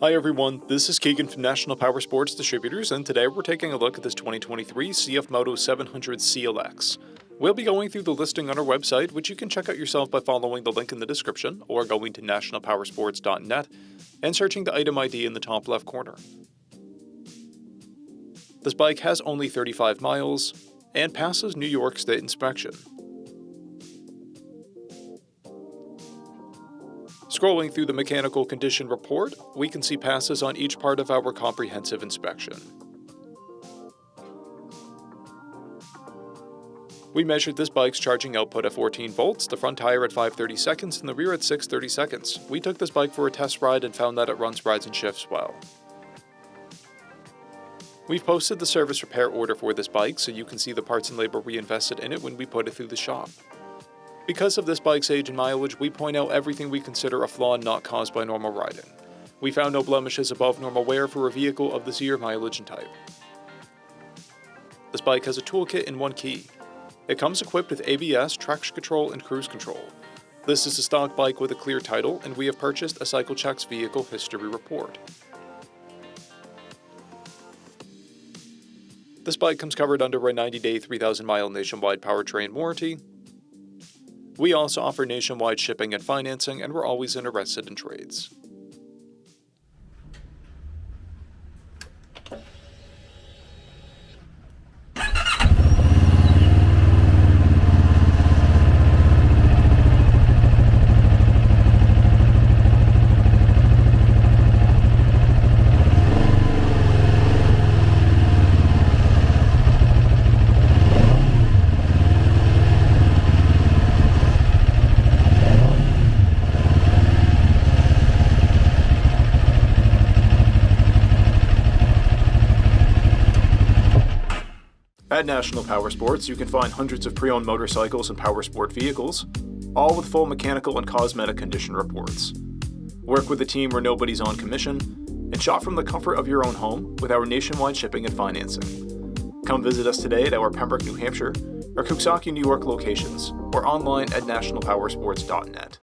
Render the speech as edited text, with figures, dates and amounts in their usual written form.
Hi everyone, this is Keegan from National Powersports Distributors, and today we're taking a look at this 2023 CFMOTO 700CL-X. We'll be going through the listing on our website, which you can check out yourself by following the link in the description, or going to nationalpowersports.net and searching the item ID in the top left corner. This bike has only 35 miles and passes New York State inspection. Scrolling through the mechanical condition report, we can see passes on each part of our comprehensive inspection. We measured this bike's charging output at 14 volts, the front tire at 5/30 seconds, and the rear at 6/30 seconds. We took this bike for a test ride and found that it runs rides and shifts well. We've posted the service repair order for this bike so you can see the parts and labor we invested in it when we put it through the shop. Because of this bike's age and mileage, we point out everything we consider a flaw not caused by normal riding. We found no blemishes above normal wear for a vehicle of this year, mileage, and type. This bike has a toolkit and one key. It comes equipped with ABS, traction control, and cruise control. This is a stock bike with a clear title, and we have purchased a CycleCheck's vehicle history report. This bike comes covered under a 90-day, 3,000-mile nationwide powertrain warranty. We also offer nationwide shipping and financing, and we're always interested in trades. At National Powersports, you can find hundreds of pre-owned motorcycles and powersport vehicles, all with full mechanical and cosmetic condition reports. Work with a team where nobody's on commission, and shop from the comfort of your own home with our nationwide shipping and financing. Come visit us today at our Pembroke, New Hampshire, or Coxsackie, New York locations, or online at nationalpowersports.net.